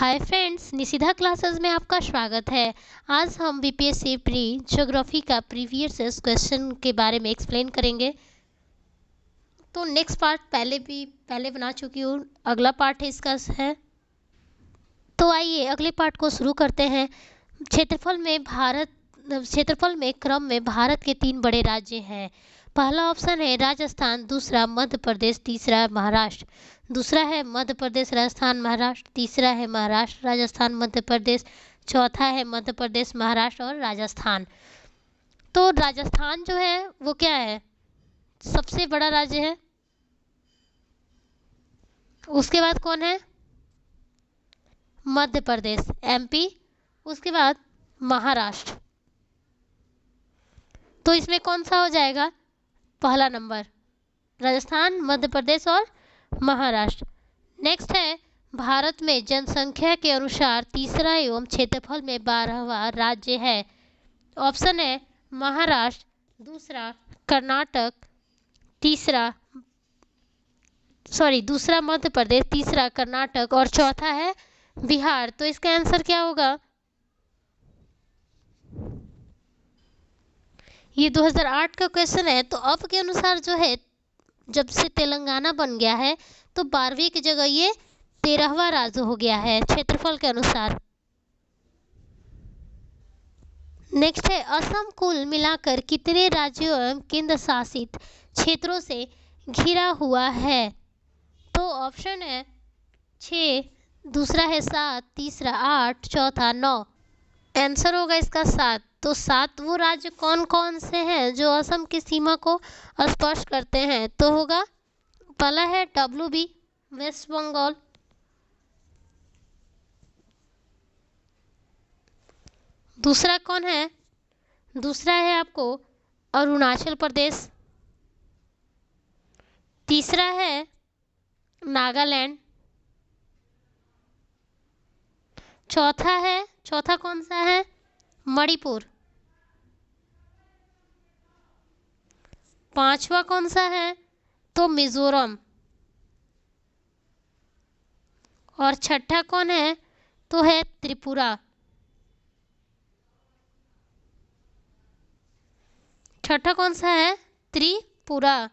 Hi friends, निशिधा classes में आपका स्वागत है। आज हम बीपीएससी प्री ज्योग्राफी का प्रीवियस क्वेश्चन के बारे में एक्सप्लेन करेंगे। तो नेक्स्ट पार्ट पहले बना चुकी हूँ, अगला पार्ट है इसका है। तो आइए अगले पार्ट को शुरू करते हैं। क्षेत्रफल में क्रम में भारत के 3 बड़े राज्य हैं। पहला ऑप्शन है राजस्थान, दूसरा मध्य प्रदेश, तीसरा महाराष्ट्र। दूसरा है मध्य प्रदेश, राजस्थान, महाराष्ट्र। तीसरा है महाराष्ट्र, राजस्थान, मध्य प्रदेश। चौथा है मध्य प्रदेश, महाराष्ट्र और राजस्थान। तो राजस्थान जो है वो क्या है, सबसे बड़ा राज्य है। उसके बाद कौन है, मध्य प्रदेश एमपी। उसके बाद महाराष्ट्र। तो इसमें कौन सा हो जाएगा, पहला नंबर राजस्थान, मध्य प्रदेश और महाराष्ट्र। नेक्स्ट है भारत में जनसंख्या के अनुसार तीसरा एवं क्षेत्रफल में 12वां राज्य है। ऑप्शन है महाराष्ट्र, दूसरा कर्नाटक, दूसरा मध्य प्रदेश, तीसरा कर्नाटक और चौथा है बिहार। तो इसका आंसर क्या होगा, ये 2008 का क्वेश्चन है। तो अब के अनुसार जो है, जब से तेलंगाना बन गया है तो 12वीं की जगह ये 13वां राज्य हो गया है क्षेत्रफल के अनुसार। नेक्स्ट है असम कुल मिलाकर कितने राज्यों एवं केंद्र शासित क्षेत्रों से घिरा हुआ है। तो ऑप्शन है 6, दूसरा है 7, तीसरा 8, चौथा 9। आंसर होगा इसका 7। तो 7 वो राज्य कौन कौन से हैं जो असम की सीमा को स्पर्श करते हैं। तो होगा, पहला है WB वेस्ट बंगाल, दूसरा कौन है, दूसरा है आपको अरुणाचल प्रदेश, तीसरा है नागालैंड, चौथा कौन सा है, मणिपुर, पांचवा कौन सा है, तो मिजोरम, और छठा कौन है, तो है त्रिपुरा। छठा कौन सा है, त्रिपुरा।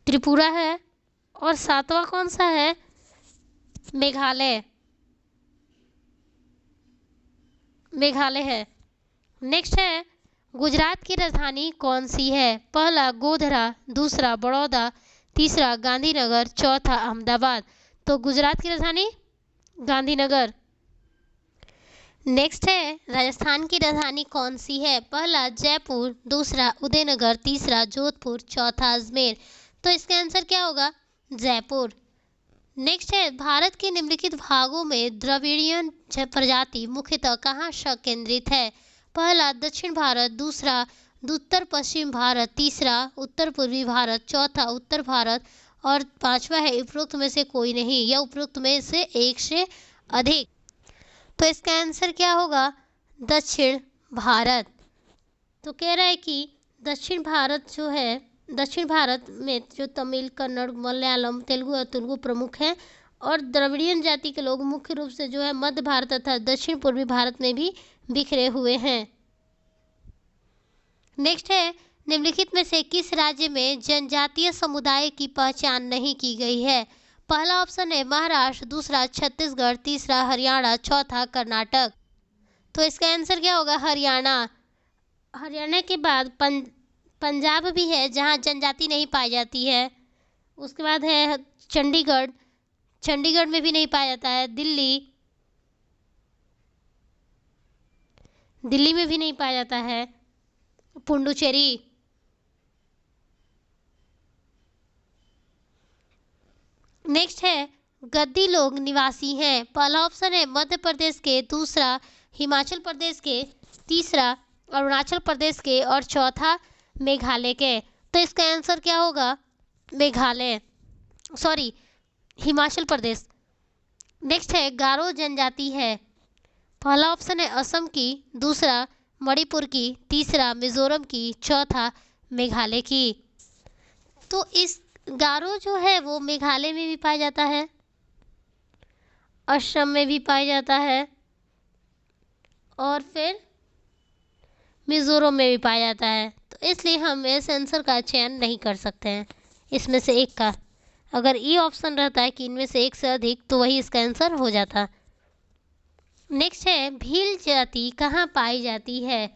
त्रिपुरा है। और 7वां कौन सा है, मेघालय है। नेक्स्ट है गुजरात की राजधानी कौन सी है। पहला गोधरा, दूसरा बड़ौदा, तीसरा गांधीनगर, चौथा अहमदाबाद। तो गुजरात की राजधानी गांधीनगर। नेक्स्ट है राजस्थान की राजधानी कौन सी है। पहला जयपुर, दूसरा उदयनगर, तीसरा जोधपुर, चौथा अजमेर। तो इसका आंसर क्या होगा, जयपुर। नेक्स्ट है भारत के निम्नलिखित भागों में द्रविड़ियन प्रजाति मुख्यतः कहाँ केंद्रित है। पहला दक्षिण भारत, दूसरा उत्तर पश्चिम भारत, तीसरा उत्तर पूर्वी भारत, चौथा उत्तर भारत और पांचवा है उपरोक्त में से कोई नहीं या उपरोक्त में से एक से अधिक। तो इसका आंसर क्या होगा, दक्षिण भारत। तो कह रहा है कि दक्षिण भारत में जो तमिल, कन्नड़, मलयालम, तेलुगु और तेलुगु प्रमुख हैं और द्रविड़ियन जाति के लोग मुख्य रूप से जो है मध्य भारत तथा दक्षिण पूर्वी भारत में भी बिखरे हुए हैं। नेक्स्ट है निम्नलिखित में से किस राज्य में जनजातीय समुदाय की पहचान नहीं की गई है। पहला ऑप्शन है महाराष्ट्र, दूसरा छत्तीसगढ़, तीसरा हरियाणा, चौथा कर्नाटक। तो इसका आंसर क्या होगा, हरियाणा के बाद पंजाब भी है जहाँ जनजाति नहीं पाई जाती है। उसके बाद है चंडीगढ़ में भी नहीं पाया जाता है। दिल्ली में भी नहीं पाया जाता है। पुडुचेरी। नेक्स्ट है गद्दी लोग निवासी हैं। पहला ऑप्शन है मध्य प्रदेश के, दूसरा हिमाचल प्रदेश के, तीसरा अरुणाचल प्रदेश के और चौथा मेघालय के। तो इसका आंसर क्या होगा, हिमाचल प्रदेश। नेक्स्ट है गारो जनजाति है। पहला ऑप्शन है असम की, दूसरा मणिपुर की, तीसरा मिजोरम की, चौथा मेघालय की। तो इस गारो जो है वो मेघालय में भी पाया जाता है, असम में भी पाया जाता है और फिर मिजोरम में भी पाया जाता है। तो इसलिए हम इस आंसर का चयन नहीं कर सकते हैं इसमें से एक का। अगर ई ऑप्शन रहता है कि इनमें से एक से अधिक तो वही इसका आंसर हो जाता। नेक्स्ट है भील जाति कहाँ पाई जाती है।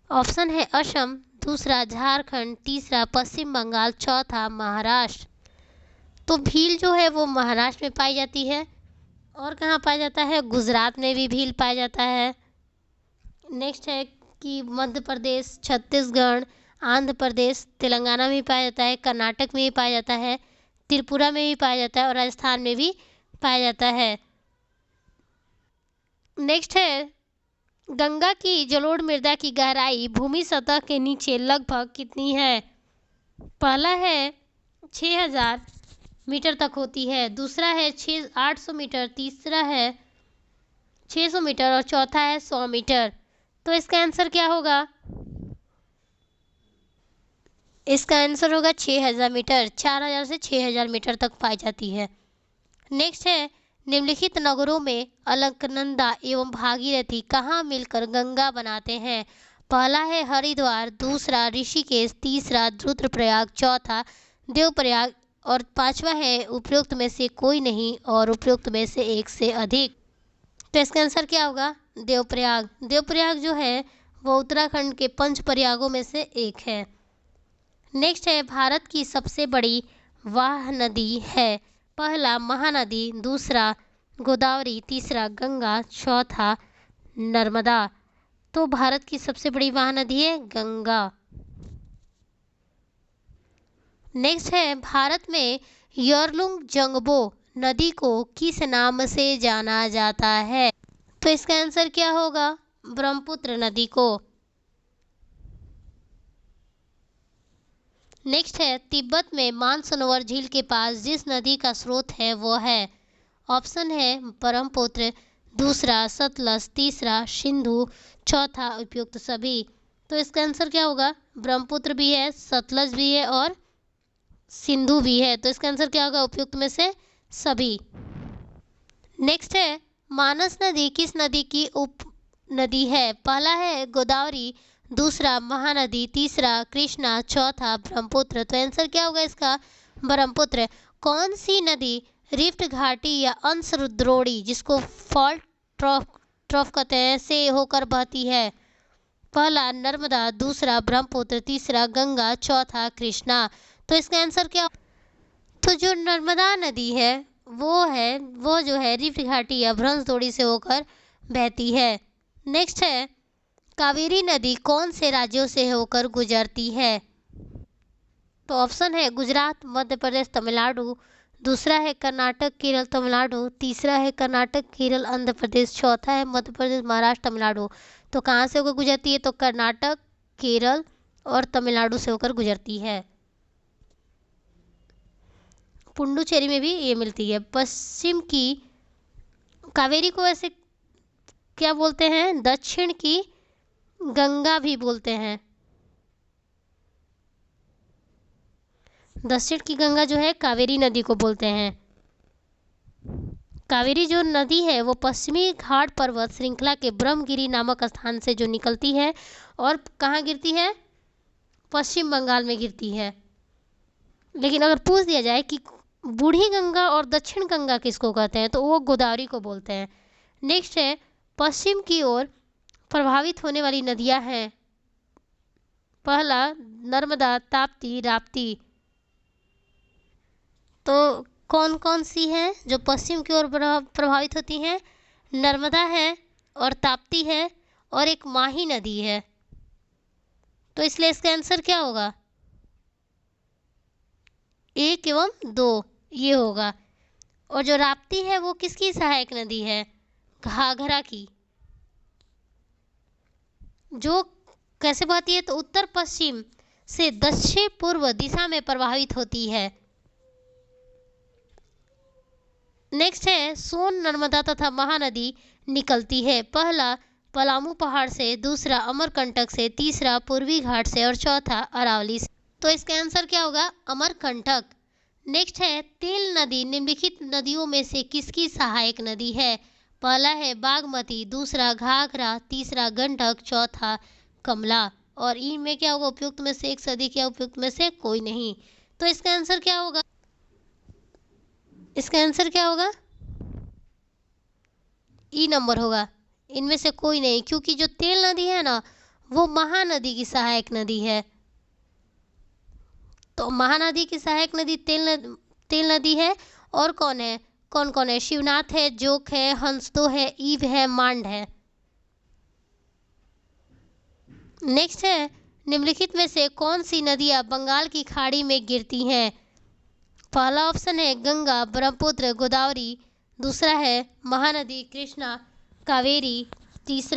ऑप्शन है असम, दूसरा झारखंड, तीसरा पश्चिम बंगाल, चौथा महाराष्ट्र। तो भील जो है वो महाराष्ट्र में पाई जाती है। और कहाँ पाया जाता है, गुजरात में भी भील पाया जाता है। नेक्स्ट है कि मध्य प्रदेश, छत्तीसगढ़, आंध्र प्रदेश, तेलंगाना में भी पाया जाता है, कर्नाटक में भी पाया जाता है, त्रिपुरा में भी पाया जाता है और राजस्थान में भी पाया जाता है। नेक्स्ट है गंगा की जलोढ़ मृदा की गहराई भूमि सतह के नीचे लगभग कितनी है। पहला है 6000 मीटर तक होती है, दूसरा है 800 मीटर, तीसरा है 600 मीटर और चौथा है 100 मीटर। तो इसका आंसर क्या होगा, इसका आंसर होगा 6000 मीटर। 4000 से 6000 मीटर तक पाई जाती है। नेक्स्ट है निम्नलिखित नगरों में अलकनंदा एवं भागीरथी कहाँ मिलकर गंगा बनाते हैं। पहला है हरिद्वार, दूसरा ऋषिकेश, तीसरा रुद्रप्रयाग, चौथा देवप्रयाग और पांचवा है उपरोक्त में से कोई नहीं और उपरोक्त में से एक से अधिक। तो इसका आंसर क्या होगा, देवप्रयाग। देवप्रयाग जो है वो उत्तराखंड के 5 प्रयागों में से एक है। नेक्स्ट है भारत की सबसे बड़ी वाह नदी है। पहला महानदी, दूसरा गोदावरी, तीसरा गंगा, चौथा नर्मदा। तो भारत की सबसे बड़ी महानदी है गंगा। नेक्स्ट है भारत में यरलुंग जंगबो नदी को किस नाम से जाना जाता है। तो इसका आंसर क्या होगा, ब्रह्मपुत्र नदी को। नेक्स्ट है तिब्बत में मानसरोवर झील के पास जिस नदी का स्रोत है वो है। ऑप्शन है ब्रह्मपुत्र, दूसरा सतलज, तीसरा सिंधु, चौथा उपयुक्त सभी। तो इसका आंसर क्या होगा, ब्रह्मपुत्र भी है, सतलज भी है और सिंधु भी है। तो इसका आंसर क्या होगा, उपयुक्त में से सभी। नेक्स्ट है मानस नदी किस नदी की उप नदी है। पहला है गोदावरी, दूसरा महानदी, तीसरा कृष्णा, चौथा ब्रह्मपुत्र। तो आंसर क्या होगा इसका, ब्रह्मपुत्र। कौन सी नदी रिफ्ट घाटी या अंशद्रोणी जिसको फॉल्ट ट्रॉफ कहते हैं से होकर बहती है। पहला नर्मदा, दूसरा ब्रह्मपुत्र, तीसरा गंगा, चौथा कृष्णा। तो इसका आंसर क्या, तो जो नर्मदा नदी है वो जो है रिफ्ट घाटी या भ्रंशद्रोणी से होकर बहती है। नेक्स्ट है कावेरी नदी कौन से राज्यों से होकर गुजरती है। तो ऑप्शन है गुजरात, मध्य प्रदेश, तमिलनाडु, दूसरा है कर्नाटक, केरल, तमिलनाडु, तीसरा है कर्नाटक, केरल, आंध्र प्रदेश, चौथा है मध्य प्रदेश, महाराष्ट्र, तमिलनाडु। तो कहाँ से होकर गुजरती है, तो कर्नाटक, केरल और तमिलनाडु से होकर गुजरती है। पुडुचेरी में भी ये मिलती है। पश्चिम की कावेरी को ऐसे क्या बोलते हैं, दक्षिण की गंगा भी बोलते हैं। दक्षिण की गंगा जो है कावेरी नदी को बोलते हैं। कावेरी जो नदी है वो पश्चिमी घाट पर्वत श्रृंखला के ब्रह्मगिरी नामक स्थान से जो निकलती है और कहाँ गिरती है, पश्चिम बंगाल में गिरती है। लेकिन अगर पूछ दिया जाए कि बूढ़ी गंगा और दक्षिण गंगा किसको कहते हैं तो वो गोदावरी को बोलते हैं। नेक्स्ट है पश्चिम की ओर प्रभावित होने वाली नदियां हैं। पहला नर्मदा, ताप्ती, राप्ती। तो कौन कौन सी हैं जो पश्चिम की ओर प्रभावित होती हैं, नर्मदा है और ताप्ती है और एक माही नदी है। तो इसलिए इसका आंसर क्या होगा, 1 एवं 2 ये होगा। और जो राप्ती है वो किसकी सहायक नदी है, घाघरा की, जो कैसे बहती है तो उत्तर पश्चिम से दक्षिण पूर्व दिशा में प्रवाहित होती है। नेक्स्ट है सोन, नर्मदा तथा महानदी निकलती है। पहला पलामू पहाड़ से, दूसरा अमरकंटक से, तीसरा पूर्वी घाट से और चौथा अरावली से। तो इसका आंसर क्या होगा? अमरकंटक। नेक्स्ट है तेल नदी निम्नलिखित नदियों में से किसकी सहायक नदी है? पहला है बागमती, दूसरा घाघरा, तीसरा गंडक, चौथा कमला। और इनमें क्या होगा? उपयुक्त में से एक से अधिक या उपयुक्त में से कोई नहीं। तो इसका आंसर क्या होगा? इसका आंसर क्या होगा? ई नंबर होगा। इनमें से कोई नहीं, क्योंकि जो तेल नदी है ना वो महानदी की सहायक नदी है। तो महानदी की सहायक नदी तेल नदी है। और कौन है? कौन कौन है? शिवनाथ है, जोक है, हंसदो है, ईव है, मांड है। नेक्स्ट है निम्नलिखित में से कौन सी नदियां बंगाल की खाड़ी में गिरती हैं? पहला ऑप्शन है गंगा, ब्रह्मपुत्र, गोदावरी, दूसरा है महानदी कृष्णा, कावेरी, तीसरा